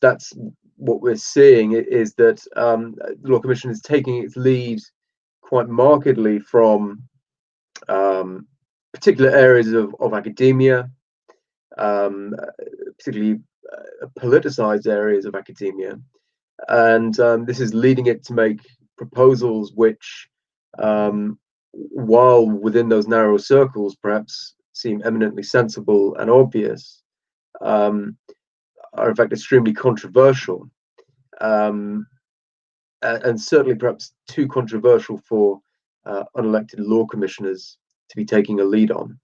that's what we're seeing, is that the Law Commission is taking its lead quite markedly from particular areas of academia, particularly politicized areas of academia. And this is leading it to make proposals which, while within those narrow circles, perhaps seem eminently sensible and obvious, are in fact extremely controversial, and certainly perhaps too controversial for unelected law commissioners to be taking a lead on.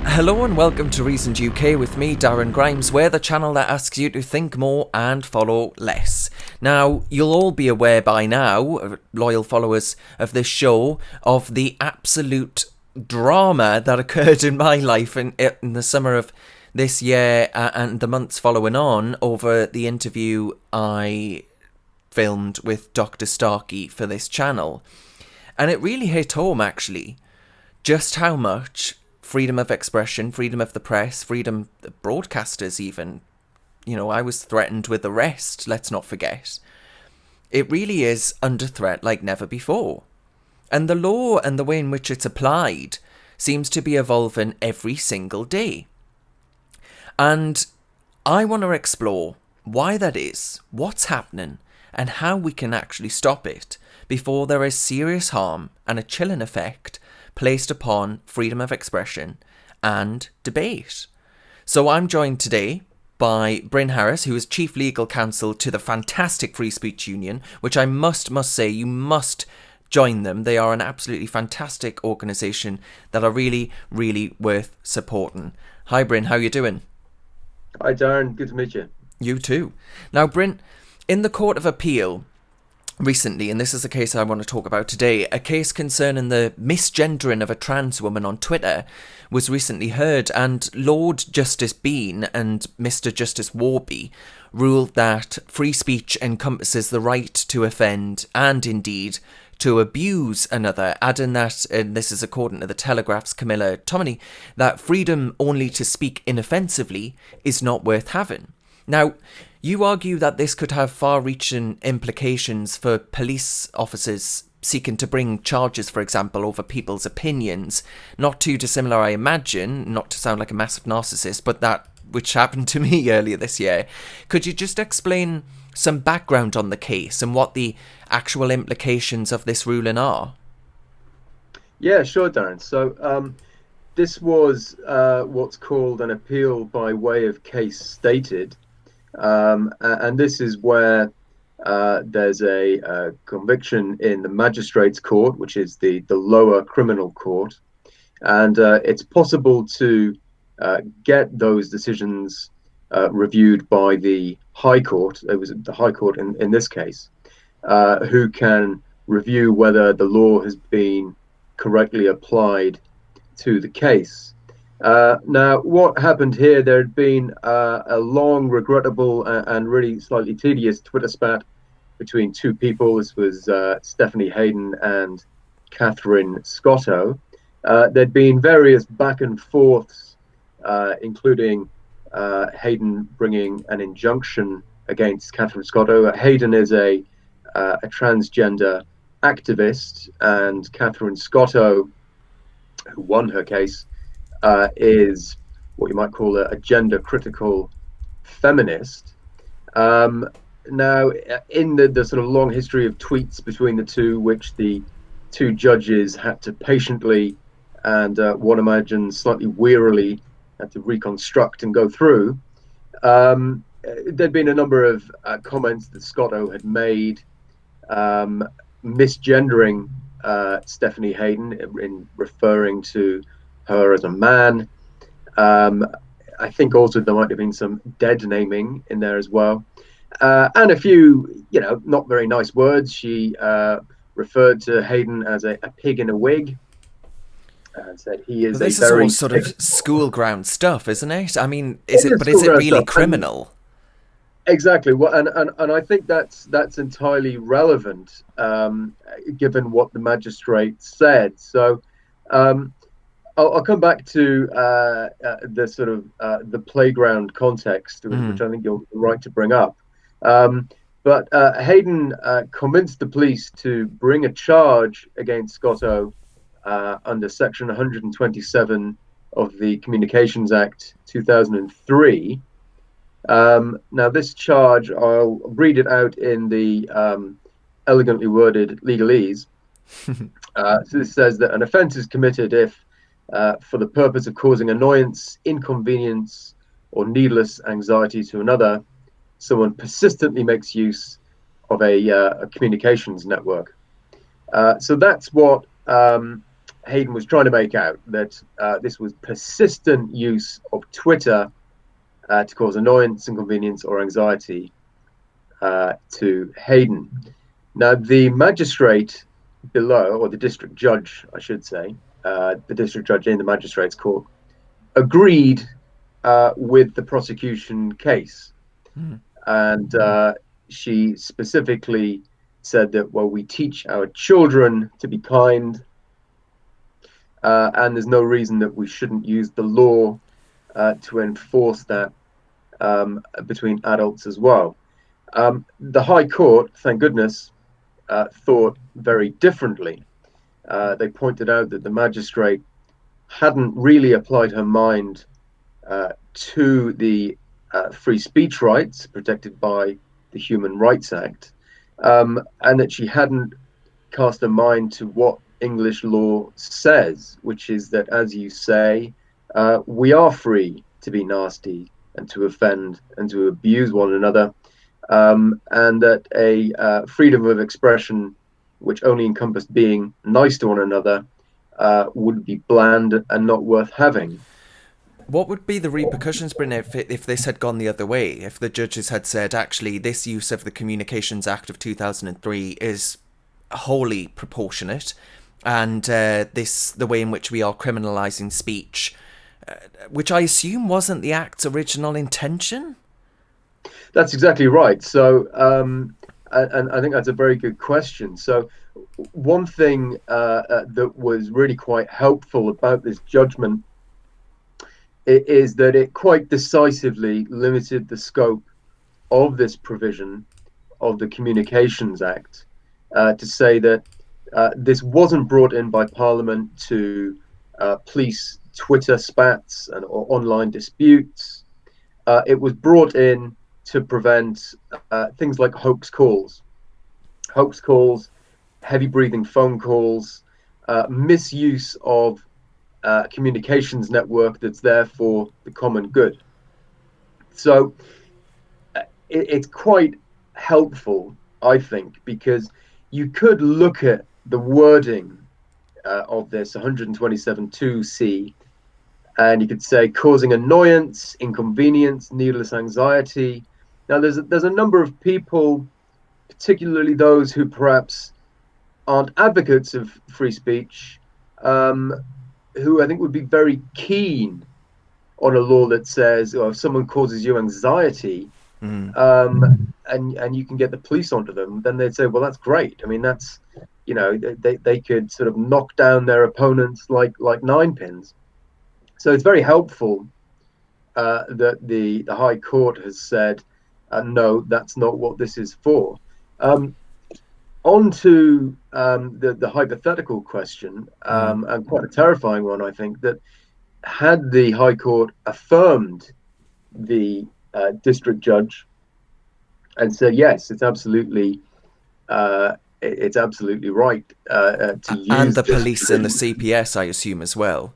Hello and welcome to Reasoned UK with me, Darren Grimes. We're the channel that asks you to think more and follow less. Now, you'll all be aware by now, loyal followers of this show, of the absolute drama that occurred in my life in the summer of this year and the months following on over the interview I filmed with Dr. Starkey for this channel. And it really hit home, actually, just how much freedom of expression, freedom of the press, freedom of broadcasters even. You know, I was threatened with arrest, let's not forget. It really is under threat like never before. And the law and the way in which it's applied seems to be evolving every single day. And I want to explore why that is, what's happening, and how we can actually stop it before there is serious harm and a chilling effect placed upon freedom of expression and debate. So I'm joined today by Bryn Harris, who is Chief Legal Counsel to the fantastic Free Speech Union, which I must say you must join them. They are an absolutely fantastic organisation that are really, really worth supporting. Hi Bryn, how you doing? Hi Darren, good to meet you. You too. Now Bryn, in the Court of Appeal recently, and this is a case I want to talk about today, a case concerning the misgendering of a trans woman on Twitter was recently heard, and Lord Justice Bean and Mr. Justice Warby ruled that free speech encompasses the right to offend and indeed to abuse another, adding that, and this is according to the Telegraph's Camilla Tominey, that freedom only to speak inoffensively is not worth having. Now, you argue that this could have far-reaching implications for police officers seeking to bring charges, for example, over people's opinions. Not too dissimilar, I imagine, not to sound like a massive narcissist, but that which happened to me earlier this year. Could you just explain some background on the case and what the actual implications of this ruling are? Yeah, sure, Darren. So this was what's called an appeal by way of case stated. And this is where there's a conviction in the magistrates' court, which is the lower criminal court, and it's possible to get those decisions reviewed by the High Court. It was the High Court in this case, who can review whether the law has been correctly applied to the case. Now, what happened here, there had been a long, regrettable, and really slightly tedious Twitter spat between two people. This was Stephanie Hayden and Catherine Scotto. There'd been various back and forths, including Hayden bringing an injunction against Catherine Scotto. Hayden is a transgender activist, and Catherine Scotto, who won her case, is what you might call a gender critical feminist. Now, in the sort of long history of tweets between the two, which the two judges had to patiently and one imagines slightly wearily had to reconstruct and go through, there'd been a number of comments that Scotto had made misgendering Stephanie Hayden in referring to her as a man. I think also there might have been some dead naming in there as well, and a few, not very nice words. She referred to Hayden as a pig in a wig, and said he is. This is all sort of school ground stuff, isn't it? I mean, is it really criminal? Exactly. Well, and I think that's entirely relevant, given what the magistrate said. So I'll come back to the sort of the playground context, which I think you're right to bring up. Um, but Hayden convinced the police to bring a charge against Scotto under Section 127 of the Communications Act 2003. Now, this charge, I'll read it out in the elegantly worded legalese. So this says that an offence is committed if, for the purpose of causing annoyance, inconvenience, or needless anxiety to another, someone persistently makes use of a communications network. So that's what Hayden was trying to make out, that this was persistent use of Twitter to cause annoyance, inconvenience, or anxiety to Hayden. Now, the magistrate below, or the district judge, I should say, the district judge in the magistrate's court, agreed with the prosecution case. And she specifically said that, well, we teach our children to be kind, and there's no reason that we shouldn't use the law to enforce that between adults as well. The High Court, thank goodness, thought very differently. They pointed out that the magistrate hadn't really applied her mind to the free speech rights protected by the Human Rights Act, and that she hadn't cast her mind to what English law says, which is that, as you say, we are free to be nasty and to offend and to abuse one another, and that a freedom of expression which only encompassed being nice to one another would be bland and not worth having. What would be the repercussions, Bryn, if this had gone the other way? If the judges had said, actually, this use of the Communications Act of 2003 is wholly proportionate, and the way in which we are criminalising speech, which I assume wasn't the Act's original intention? That's exactly right. So, and I think that's a very good question. So, one thing that was really quite helpful about this judgment is that it quite decisively limited the scope of this provision of the Communications Act to say that this wasn't brought in by Parliament to police Twitter spats or online disputes. It was brought in to prevent things like hoax calls, heavy breathing phone calls, misuse of communications network that's there for the common good. So it's quite helpful, I think, because you could look at the wording of this 127.2c, and you could say causing annoyance, inconvenience, needless anxiety. Now, there's a number of people, particularly those who perhaps aren't advocates of free speech, who I think would be very keen on a law that says, if someone causes you anxiety, and you can get the police onto them, then they'd say, well, that's great. I mean, that's, they could sort of knock down their opponents like nine pins. So it's very helpful that the High Court has said, no, that's not what this is for. On to the hypothetical question, and quite a terrifying one, I think, that had the High Court affirmed the district judge and said, yes, it's absolutely right to use, and the police and the CPS, I assume, as well.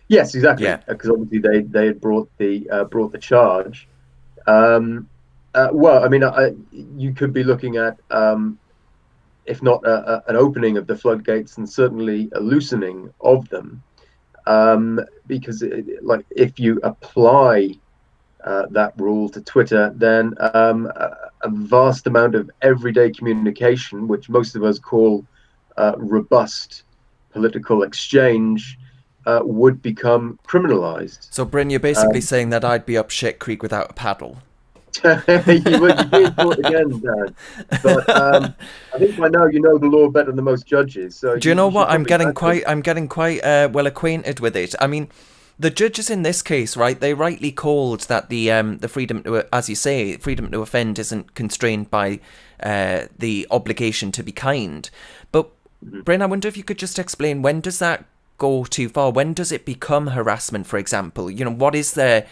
Yes, exactly. Yeah. Because obviously they had brought the charge. Well, I mean, you could be looking at, if not an opening of the floodgates, and certainly a loosening of them, because if you apply that rule to Twitter, then a vast amount of everyday communication, which most of us call robust political exchange, would become criminalized. So, Bryn, you're basically saying that I'd be up shit creek without a paddle. You're being taught again, Darren. But I think by now you know the law better than most judges, so Do you know you should what? probably imagine. I'm getting quite well acquainted with it. I mean, the judges in this case, right? They rightly called that the freedom to, as you say, freedom to offend isn't constrained by the obligation to be kind. But Bryn, I wonder if you could just explain, when does that go too far? When does it become harassment? For example, what is the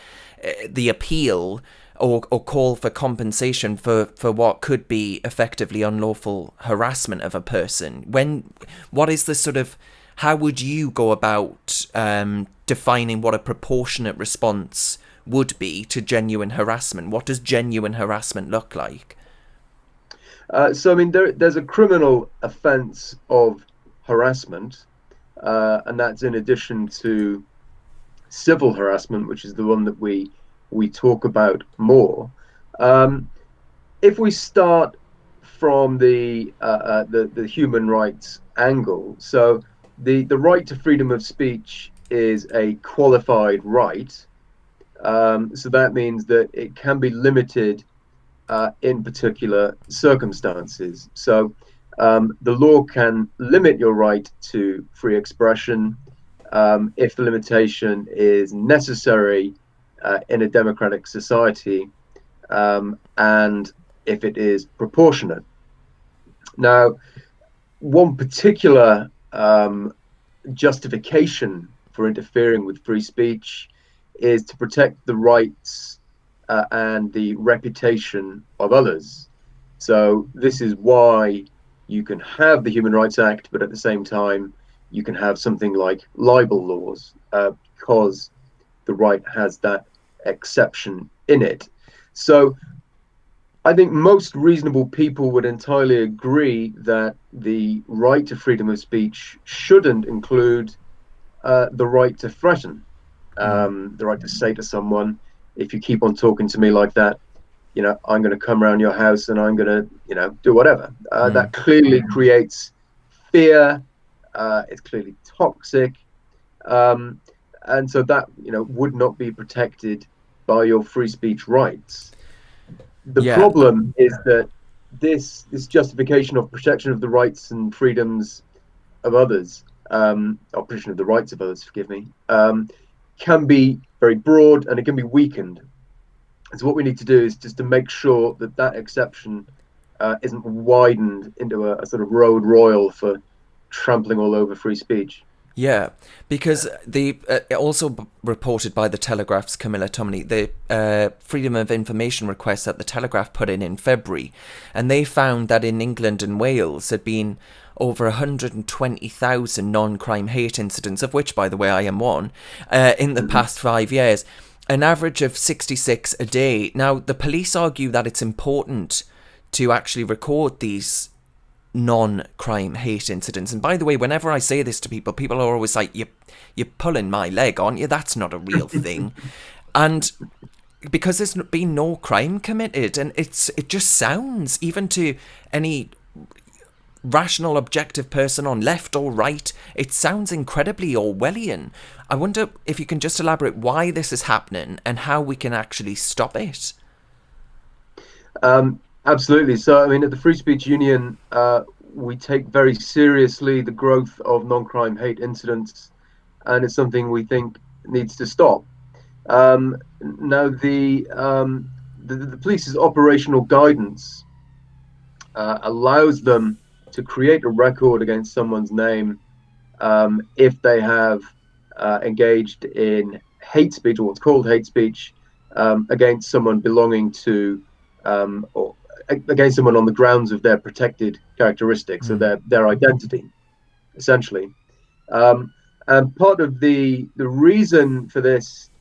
appeal or call for compensation for what could be effectively unlawful harassment of a person? What is the sort of, how would you go about defining what a proportionate response would be to genuine harassment? What does genuine harassment look like? So, I mean, there's a criminal offence of harassment, and that's in addition to civil harassment, which is the one that we talk about more. Um, if we start from the human rights angle, so the right to freedom of speech is a qualified right. So that means that it can be limited in particular circumstances. So the law can limit your right to free expression if the limitation is necessary in a democratic society and if it is proportionate. Now, one particular justification for interfering with free speech is to protect the rights and the reputation of others. So, this is why you can have the Human Rights Act, but at the same time, you can have something like libel laws because the right has that exception in it. So, I think most reasonable people would entirely agree that the right to freedom of speech shouldn't include the right to threaten, Mm. the right to say to someone, if you keep on talking to me like that, I'm going to come around your house and I'm going to, do whatever. Mm. That clearly creates fear. It's clearly toxic. Um, and so that, would not be protected by your free speech rights. The Yeah. problem is that this justification of protection of the rights and freedoms of others, or protection of the rights of others, forgive me, can be very broad and it can be weakened. And so what we need to do is just to make sure that that exception isn't widened into a sort of road royal for trampling all over free speech. Yeah, because the also reported by the Telegraph's Camilla Tominey, the freedom of information request that the Telegraph put in February, and they found that in England and Wales had been over 120,000 non-crime hate incidents, of which, by the way, I am one, in the past 5 years, an average of 66 a day. Now, the police argue that it's important to actually record these non-crime hate incidents. And by the way, whenever I say this to people, people are always like, you're pulling my leg, aren't you? That's not a real thing. And because there's been no crime committed, and it just sounds, even to any rational, objective person on left or right, it sounds incredibly Orwellian. I wonder if you can just elaborate why this is happening and how we can actually stop it. Absolutely. So, I mean, at the Free Speech Union, we take very seriously the growth of non-crime hate incidents, and it's something we think needs to stop. Now, the police's operational guidance allows them to create a record against someone's name if they have engaged in hate speech, or what's called hate speech, against someone belonging to or against someone on the grounds of their protected characteristics, so their identity, essentially. And part of the reason for this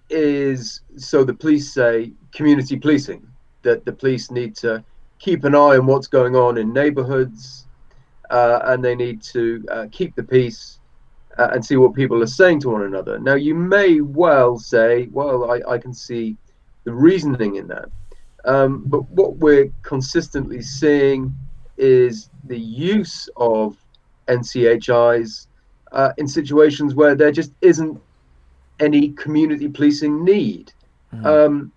is, so the police say, community policing, that the police need to keep an eye on what's going on in neighborhoods, and they need to keep the peace and see what people are saying to one another. Now, you may well say, well, I can see the reasoning in that. But what we're consistently seeing is the use of NCHIs in situations where there just isn't any community policing need. Mm. Um,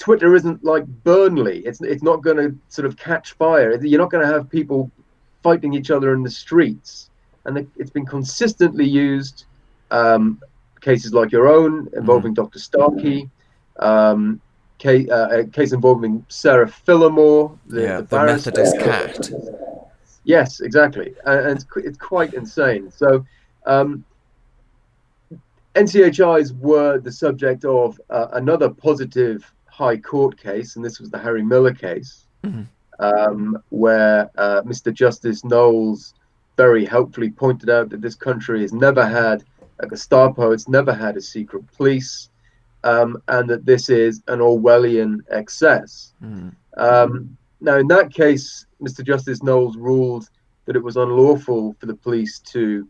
Twitter isn't like Burnley. It's not going to sort of catch fire. You're not going to have people fighting each other in the streets. And it's been consistently used. Cases like your own involving Dr. Starkey, a case involving Sarah Phillimore, Yeah, the the barrister. Methodist cat. Yes, exactly, and it's quite insane. So NCHIs were the subject of another positive High Court case, and this was the Harry Miller case, where Mr. Justice Knowles very helpfully pointed out that this country has never had a Gestapo, it's never had a secret police, and that this is an Orwellian excess. Now, in that case, Mr. Justice Knowles ruled that it was unlawful for the police to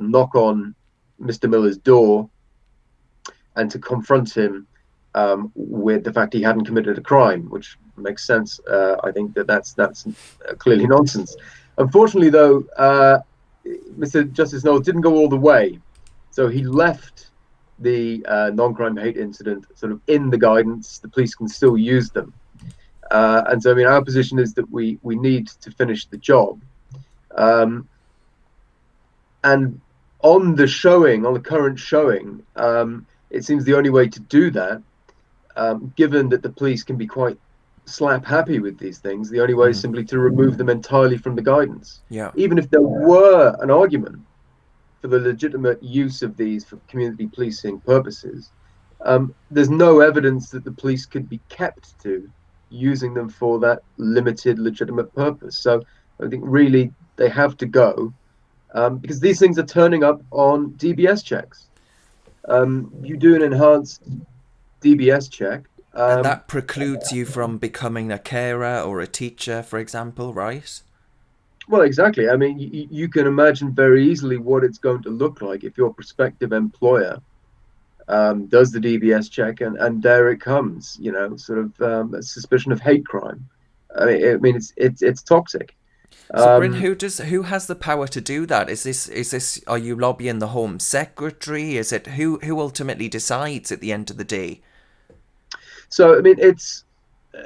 knock on Mr. Miller's door and to confront him with the fact he hadn't committed a crime, which makes sense. I think that's clearly nonsense. Unfortunately, though, Mr. Justice Knowles didn't go all the way. So he left the non-crime hate incident sort of in the guidance. The police can still use them. And so, I mean, our position is that we need to finish the job. And on the current showing, it seems the only way to do that, given that the police can be quite slap happy with these things, the only way is simply to remove them entirely from the guidance. Yeah. Even if there were an argument for the legitimate use of these for community policing purposes, there's no evidence that the police could be kept to using them for that limited legitimate purpose. So I think really they have to go, because these things are turning up on DBS checks. You do an enhanced DBS check. And that precludes you from becoming a carer or a teacher, for example, right? Well, exactly. I mean, you can imagine very easily what it's going to look like if your prospective employer does the DBS check, and there it comes, sort of a suspicion of hate crime. I mean, it's toxic. So, Bryn, who has the power to do that? Is this? Are you lobbying the Home Secretary? Is it who ultimately decides at the end of the day? So, I mean,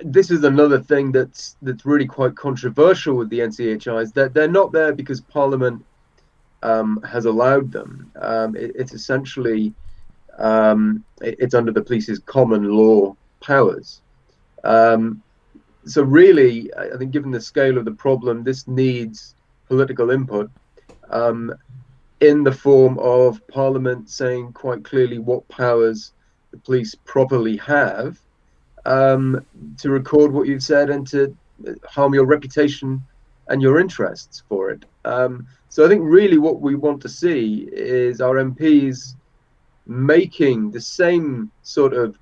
this is another thing that's really quite controversial with the NCHIs. That they're not there because Parliament has allowed them. It's essentially it's under the police's common law powers. So really, I think given the scale of the problem, this needs political input in the form of Parliament saying quite clearly what powers the police properly have to record what you've said and to harm your reputation and your interests for it. So I think really what we want to see is our MPs making the same sort of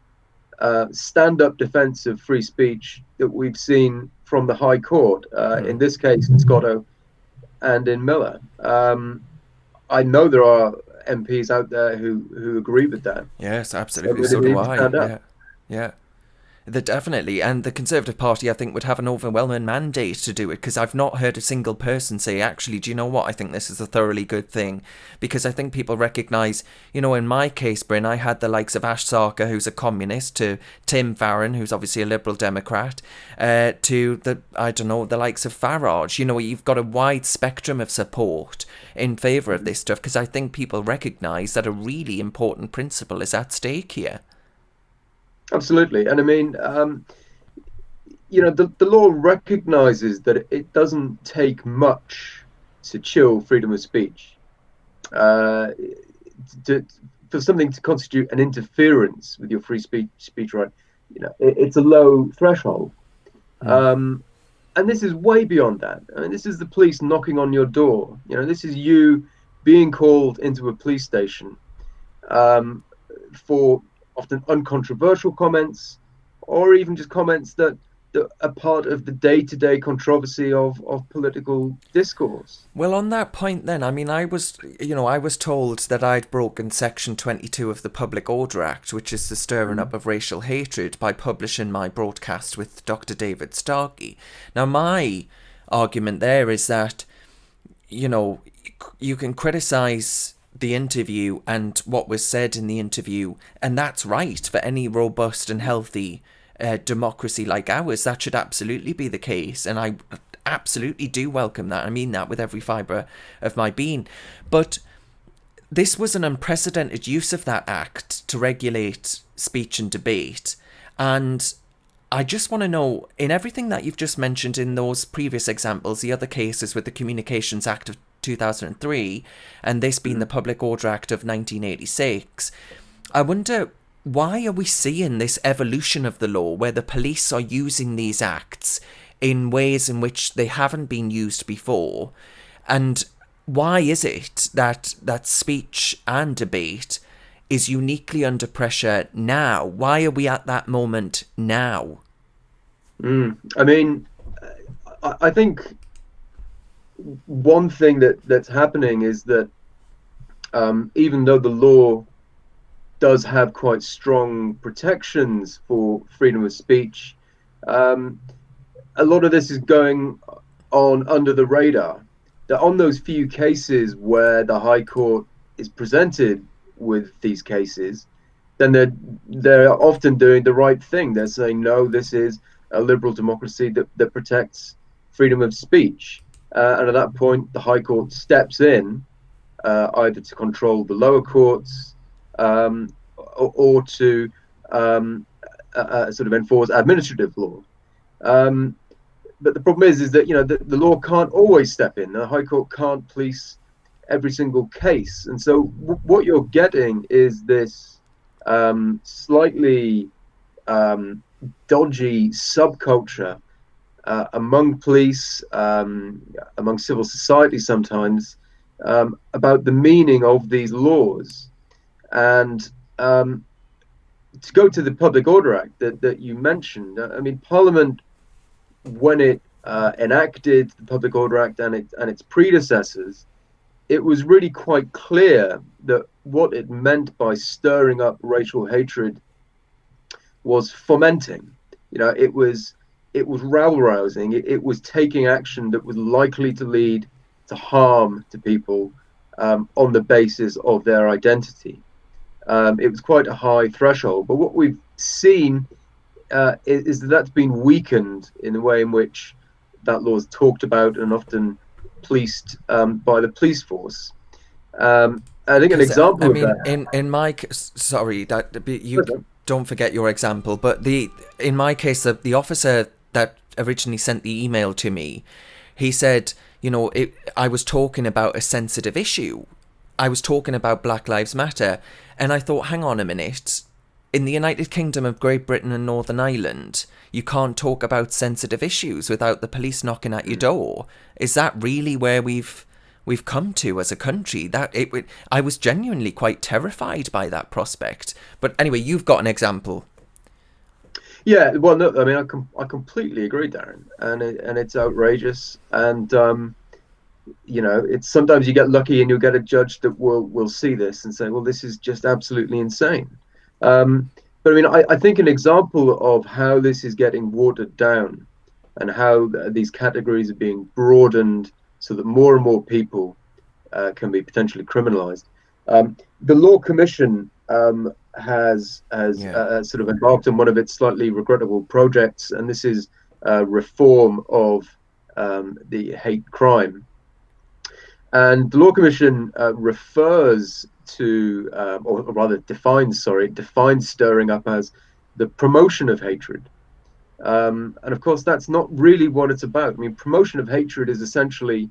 stand-up defense of free speech that we've seen from the High Court, in this case in Scotto and in Miller. I know there are MPs out there who agree with that. Yes, absolutely. So do I. Yeah. Definitely, and the Conservative Party, I think, would have an overwhelming mandate to do it, because I've not heard a single person say, actually, do you know what, I think this is a thoroughly good thing, because I think people recognise, in my case, Bryn, I had the likes of Ash Sarkar, who's a communist, to Tim Farron, who's obviously a Liberal Democrat, to the likes of Farage. You've got a wide spectrum of support in favour of this stuff, because I think people recognise that a really important principle is at stake here. Absolutely. And I mean, the law recognizes that it doesn't take much to chill freedom of speech, for something to constitute an interference with your free speech right. It's a low threshold. And this is way beyond that. I mean, this is the police knocking on your door. This is you being called into a police station for often uncontroversial comments, or even just comments that are part of the day-to-day controversy of political discourse. Well, on that point then, I mean, I was told that I'd broken Section 22 of the Public Order Act, which is the stirring up of racial hatred, by publishing my broadcast with Dr. David Starkey. Now, my argument there is that, you can criticise the interview and what was said in the interview, and that's right for any robust and healthy democracy like ours, that should absolutely be the case. And I absolutely do welcome that. I mean that with every fibre of my being. But this was an unprecedented use of that act to regulate speech and debate. And I just want to know, in everything that you've just mentioned in those previous examples, the other cases with the Communications Act of 2003 and this being the Public Order Act of 1986, I wonder, why are we seeing this evolution of the law where the police are using these acts in ways in which they haven't been used before? And why is it that speech and debate is uniquely under pressure now? Why are we at that moment now? I mean, I think one thing that's happening is that even though the law does have quite strong protections for freedom of speech, a lot of this is going on under the radar. That on those few cases where the High Court is presented with these cases, then they're often doing the right thing. They're saying, no, this is a liberal democracy that protects freedom of speech. And at that point, the High Court steps in, either to control the lower courts, or to sort of enforce administrative law. But the problem is that the law can't always step in. The High Court can't police every single case, and so what you're getting is this slightly dodgy subculture among police, among civil society sometimes, about the meaning of these laws. And to go to the Public Order Act that you mentioned, I mean, Parliament, when it enacted the Public Order Act and its predecessors, it was really quite clear that what it meant by stirring up racial hatred was fomenting. It was rabble rousing. It was taking action that was likely to lead to harm to people on the basis of their identity. It was quite a high threshold. But what we've seen is that that's been weakened in the way in which that law is talked about and often policed by the police force. I think an example I of mean, that. in my sorry, that you don't forget your example, but in my case, the officer that originally sent the email to me, he said, I was talking about a sensitive issue. I was talking about Black Lives Matter, and I thought, hang on a minute. In the United Kingdom of Great Britain and Northern Ireland, you can't talk about sensitive issues without the police knocking at your door. Is that really where we've come to as a country? I was genuinely quite terrified by that prospect. But anyway, you've got an example. Yeah, well, no, I mean, I completely agree, Darren, and it's outrageous, and it's sometimes you get lucky and you'll get a judge that will see this and say, well, this is just absolutely insane. But I mean, I think an example of how this is getting watered down and how these categories are being broadened so that more and more people can be potentially criminalized. The Law Commission has sort of embarked on one of its slightly regrettable projects, and this is reform of the hate crime. And the Law Commission refers to, or rather defines stirring up as the promotion of hatred. And of course, that's not really what it's about. I mean, promotion of hatred is essentially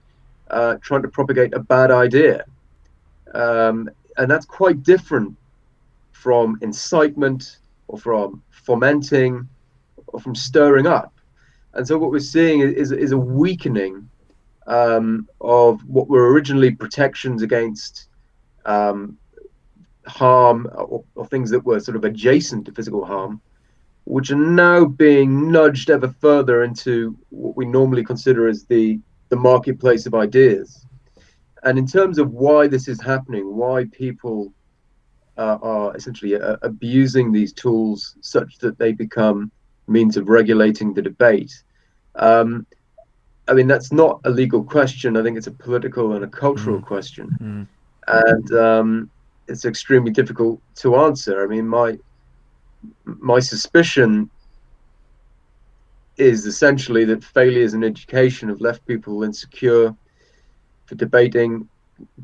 trying to propagate a bad idea. And that's quite different from incitement or from fomenting or from stirring up. And so what we're seeing is a weakening of what were originally protections against harm or things that were sort of adjacent to physical harm, which are now being nudged ever further into what we normally consider as the marketplace of ideas. And in terms of why this is happening, why people are essentially abusing these tools such that they become means of regulating the debate, I mean, that's not a legal question. I think it's a political and a cultural question. And it's extremely difficult to answer. I mean, my suspicion is essentially that failures in education have left people insecure for debating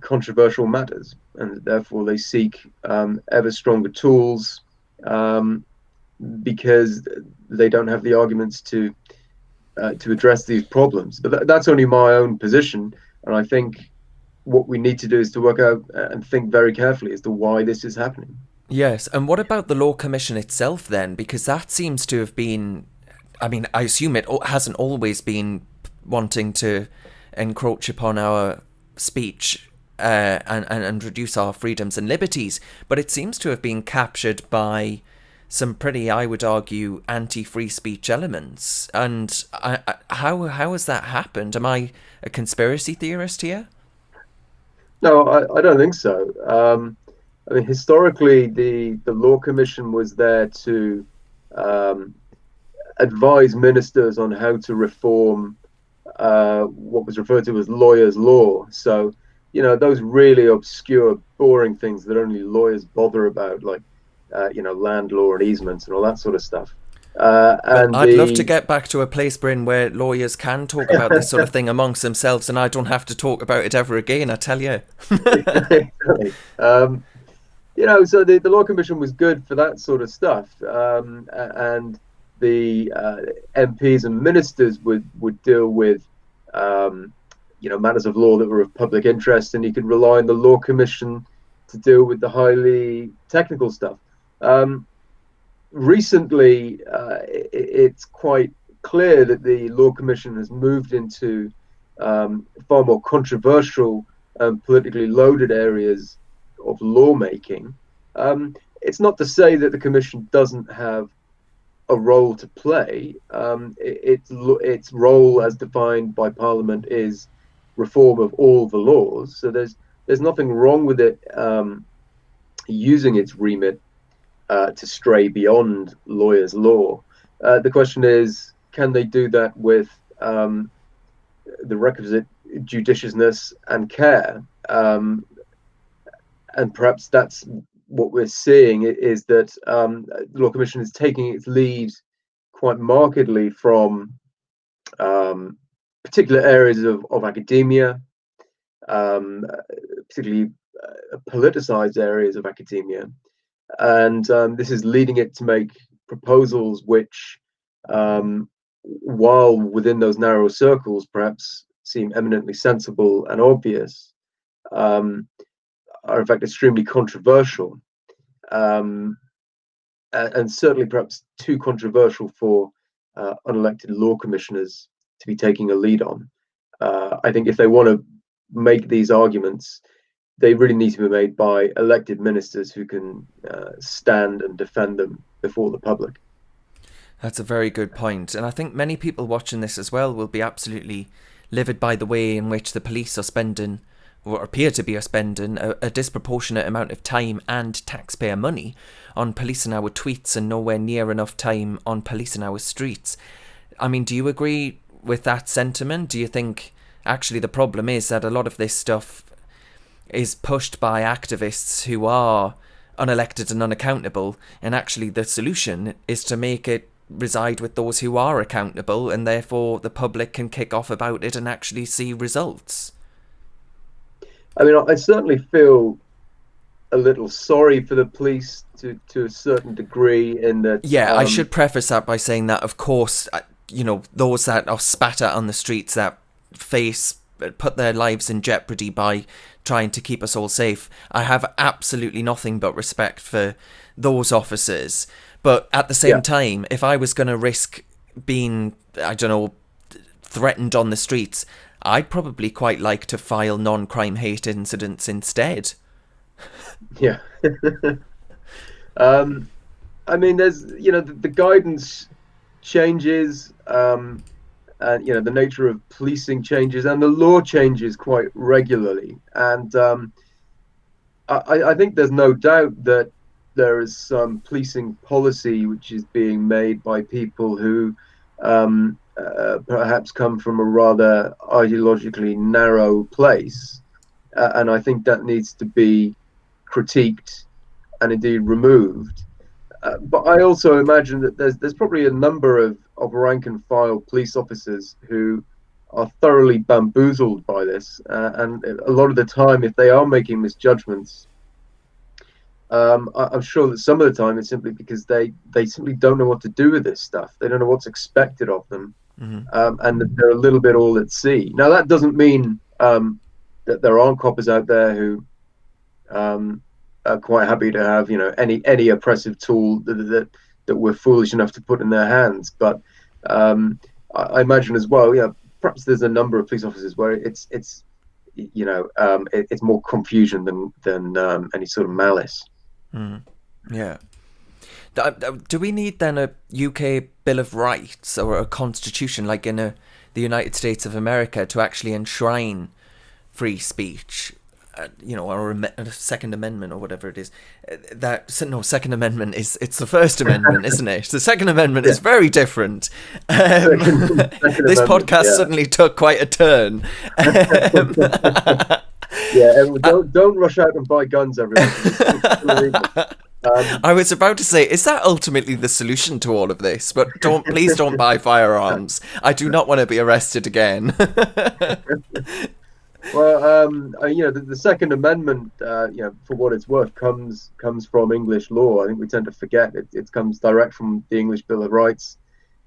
controversial matters, and therefore they seek ever stronger tools um, because they don't have the arguments to address these problems. But that's only my own position, and I think what we need to do is to work out and think very carefully as to why this is happening. Yes, and what about the Law Commission itself then? Because that seems to have been, I mean, I assume it hasn't always been wanting to encroach upon our speech and reduce our freedoms and liberties, but it seems to have been captured by some pretty, I would argue, anti-free speech elements. And how has that happened? Am I a conspiracy theorist here? No, I don't think so. I mean, historically, the Law Commission was there to um, advise ministers on how to reform what was referred to as lawyers' law. So, those really obscure, boring things that only lawyers bother about, like, land law and easements and all that sort of stuff. Well, And I'd love to the get back to a place, Bryn, where lawyers can talk about this sort of thing amongst themselves and I don't have to talk about it ever again, I tell you. um, so the Law Commission was good for that sort of stuff, and the MPs and ministers would deal with matters of law that were of public interest, and you could rely on the Law Commission to deal with the highly technical stuff. Recently, it's quite clear that the Law Commission has moved into far more controversial and politically loaded areas of lawmaking. It's not to say that the Commission doesn't have a role to play. Its role, as defined by Parliament, is reform of all the laws. So there's nothing wrong with it using its remit to stray beyond lawyers' law. The question is, can they do that with the requisite judiciousness and care? And perhaps that's what we're seeing, is that the Law Commission is taking its lead quite markedly from particular areas of academia, particularly politicized areas of academia. And this is leading it to make proposals which, while within those narrow circles, perhaps seem eminently sensible and obvious, are in fact extremely controversial, and certainly perhaps too controversial for unelected law commissioners to be taking a lead on. I think if they want to make these arguments, they really need to be made by elected ministers who can stand and defend them before the public. That's a very good point, and I think many people watching this as well will be absolutely livid by the way in which the police are spending, or appear to be spending, a disproportionate amount of time and taxpayer money on policing our tweets and nowhere near enough time on policing our streets. I mean, do you agree with that sentiment? Do you think actually the problem is that a lot of this stuff is pushed by activists who are unelected and unaccountable, and actually the solution is to make it reside with those who are accountable, and therefore the public can kick off about it and actually see results? I mean, I certainly feel a little sorry for the police to a certain degree, in that Yeah, I should preface that by saying that, of course, those that are spat at on the streets, that put their lives in jeopardy by trying to keep us all safe, I have absolutely nothing but respect for those officers. But at the same time, if I was going to risk being, I don't know, threatened on the streets, I'd probably quite like to file non-crime hate incidents instead. Yeah. I mean, there's, the guidance changes, and the nature of policing changes, and the law changes quite regularly. And I think there's no doubt that there is some policing policy which is being made by people who perhaps come from a rather ideologically narrow place, and I think that needs to be critiqued and indeed removed. But I also imagine that there's probably a number of of rank and file police officers who are thoroughly bamboozled by this, and a lot of the time, if they are making misjudgments, I'm sure that some of the time it's simply because they simply don't know what to do with this stuff. They don't know what's expected of them, and that they're a little bit all at sea. Now, that doesn't mean that there aren't coppers out there who are quite happy to have, you know, any oppressive tool that we're foolish enough to put in their hands. But I imagine as well, yeah, perhaps there's a number of police officers where it's it's more confusion than any sort of malice. Yeah. Do we need then a UK Bill of Rights or a constitution like in the United States of America to actually enshrine free speech? Or a Second Amendment or whatever it is. Second Amendment it's the First Amendment, isn't it? The Second Amendment is very different. This podcast suddenly took quite a turn. Don't rush out and buy guns, everyone. I was about to say, is that ultimately the solution to all of this? But please don't buy firearms. I do not want to be arrested again. Well, the Second Amendment, for what it's worth, comes from English law. I think we tend to forget it comes direct from the English Bill of Rights,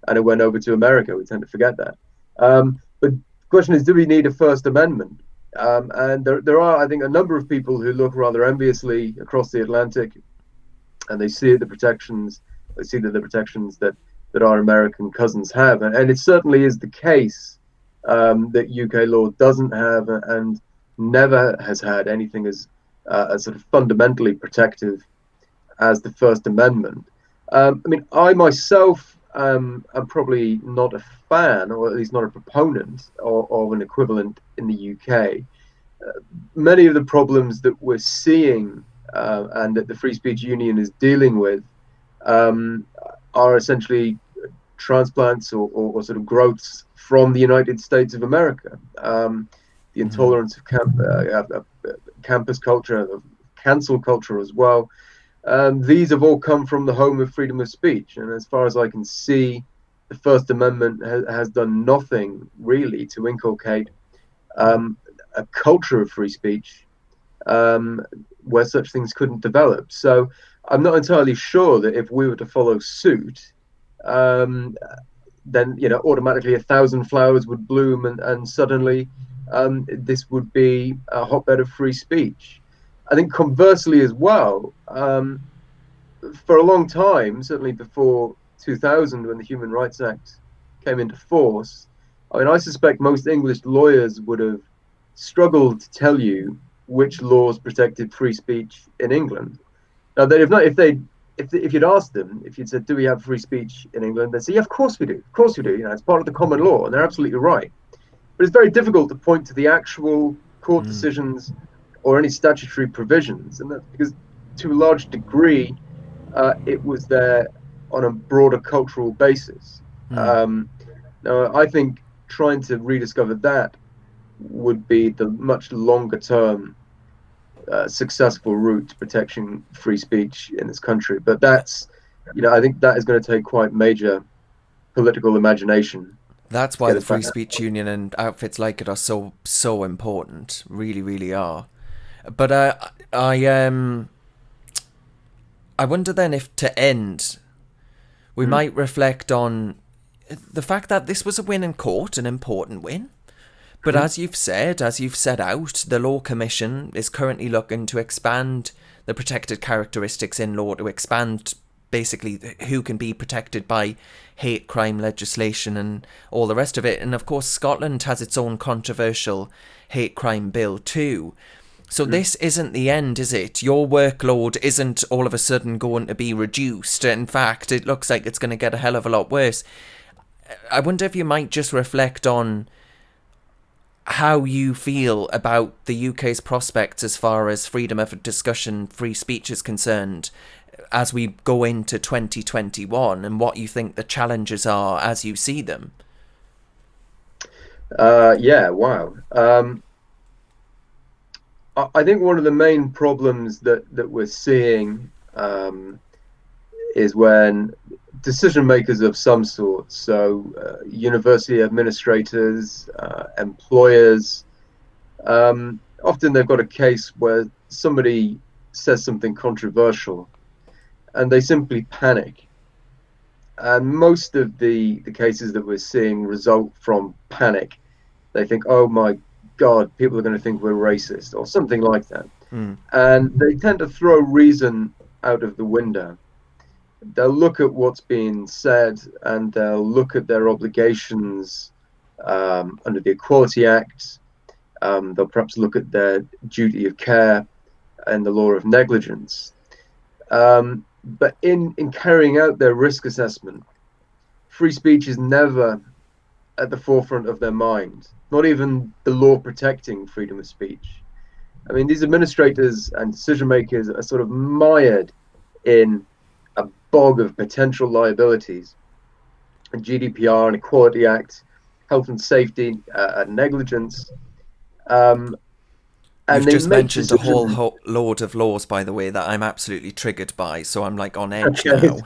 and it went over to America. We tend to forget that. But the question is, do we need a First Amendment? And there are, I think, a number of people who look rather enviously across the Atlantic, and they see the protections. They see the protections that our American cousins have, and it certainly is the case. That UK law doesn't have and never has had anything as sort of fundamentally protective as the First Amendment. I myself am probably not a fan, or at least not a proponent, of an equivalent in the UK. Many of the problems that we're seeing and that the Free Speech Union is dealing with are essentially transplants or sort of growths from the United States of America. The intolerance of campus culture, of cancel culture as well. These have all come from the home of freedom of speech. And as far as I can see, the First Amendment has done nothing really to inculcate a culture of free speech where such things couldn't develop. So I'm not entirely sure that if we were to follow suit, then automatically 1,000 flowers would bloom and suddenly this would be a hotbed of free speech. I think conversely as well, for a long time, certainly before 2000 when the Human Rights Act came into force, I suspect most English lawyers would have struggled to tell you which laws protected free speech in England. Now, if you'd asked them, if you'd said, do we have free speech in England? They'd say, yeah, of course we do. Of course we do. It's part of the common law, and they're absolutely right. But it's very difficult to point to the actual court decisions or any statutory provisions, and that's because, to a large degree, it was there on a broader cultural basis. Now, I think trying to rediscover that would be the much longer-term successful route to protecting free speech in this country. But that's, I think that is going to take quite major political imagination. That's why the Free Speech Union and outfits like it are so important. Really, really are. But I wonder then if to end, we might reflect on the fact that this was a win in court, an important win. But as you've set out, the Law Commission is currently looking to expand the protected characteristics in law, to expand basically who can be protected by hate crime legislation and all the rest of it. And of course, Scotland has its own controversial hate crime bill too. So this isn't the end, is it? Your workload isn't all of a sudden going to be reduced. In fact, it looks like it's going to get a hell of a lot worse. I wonder if you might just reflect on how you feel about the UK's prospects as far as freedom of discussion, free speech is concerned as we go into 2021, and what you think the challenges are as you see them. Wow. I think one of the main problems that we're seeing is when decision makers of some sort. So university administrators, employers. Often they've got a case where somebody says something controversial and they simply panic. And most of the cases that we're seeing result from panic. They think, oh my God, people are going to think we're racist or something like that. Mm. And they tend to throw reason out of the window. They'll look at what's being said and they'll look at their obligations under the Equality Act. They'll perhaps look at their duty of care and the law of negligence. But in carrying out their risk assessment, free speech is never at the forefront of their mind, not even the law protecting freedom of speech. I mean, these administrators and decision makers are sort of mired in a bog of potential liabilities. And GDPR and Equality Act, health and safety, negligence. And You've they just make mentioned a decisions. whole load of laws, by the way, that I'm absolutely triggered by, so I'm like on edge Okay, now.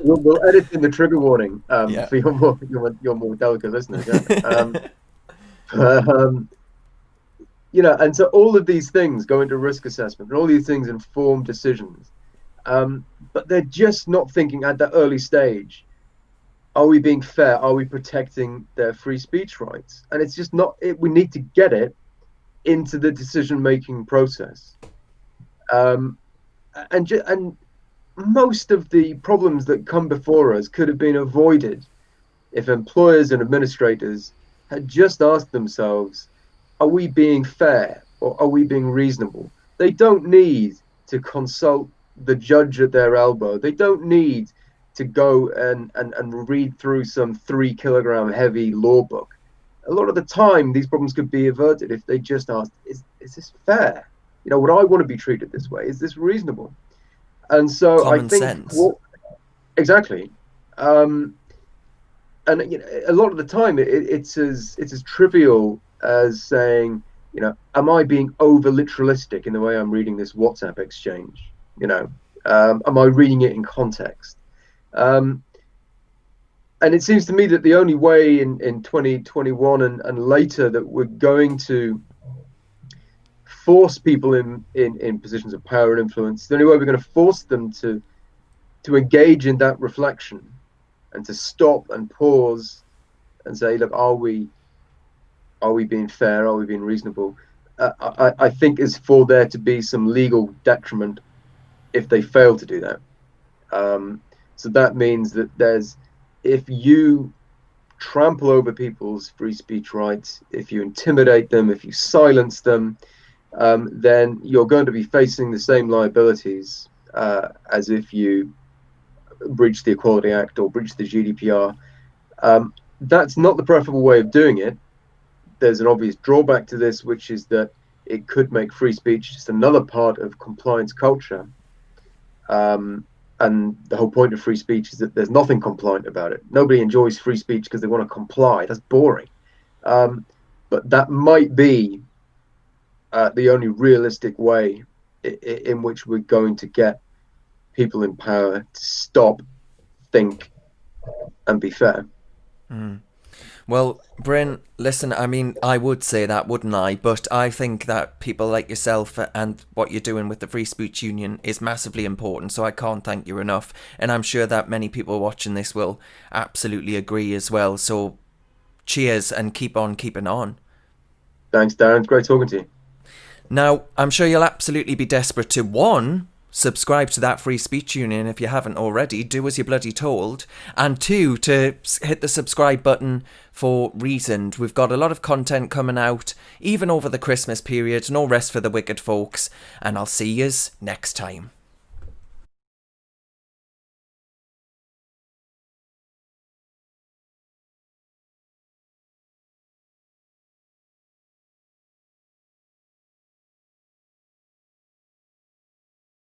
we'll edit in the trigger warning Yeah. for your more delicate listeners. Yeah. Um, and so all of these things go into risk assessment, and all these things inform decisions. But they're just not thinking at that early stage. Are we being fair? Are we protecting their free speech rights? And it's just not. We need to get it into the decision-making process. And most of the problems that come before us could have been avoided if employers and administrators had just asked themselves, are we being fair or are we being reasonable? They don't need to consult the judge at their elbow. They don't need to go and read through some 3 kilogram heavy law book. A lot of the time, these problems could be averted if they just asked, is this fair? Would I want to be treated this way? Is this reasonable? And so I Common think sense. exactly. And a lot of the time, it's as trivial as saying, am I being over literalistic in the way I'm reading this WhatsApp exchange? Am I reading it in context? And it seems to me that the only way in 2021 and later that we're going to force people in positions of power and influence, the only way we're going to force them to engage in that reflection and to stop and pause and say, look, are we being fair? Are we being reasonable? I think is for there to be some legal detriment if they fail to do that. So that means that if you trample over people's free speech rights, if you intimidate them, if you silence them, then you're going to be facing the same liabilities as if you breach the Equality Act or breach the GDPR. That's not the preferable way of doing it. There's an obvious drawback to this, which is that it could make free speech just another part of compliance culture. And the whole point of free speech is that there's nothing compliant about it. Nobody enjoys free speech because they want to comply. That's boring. But that might be the only realistic way in which we're going to get people in power to stop, think, and be fair. Mm. Well, Bryn, listen, I mean, I would say that, wouldn't I? But I think that people like yourself and what you're doing with the Free Speech Union is massively important, so I can't thank you enough. And I'm sure that many people watching this will absolutely agree as well. So cheers and keep on keeping on. Thanks, Darren. It's great talking to you. Now, I'm sure you'll absolutely be desperate to, one, subscribe to that Free Speech Union if you haven't already, do as you're bloody told, and two, to hit the subscribe button for Reasoned. We've got a lot of content coming out, even over the Christmas period, no rest for the wicked folks, and I'll see yous next time.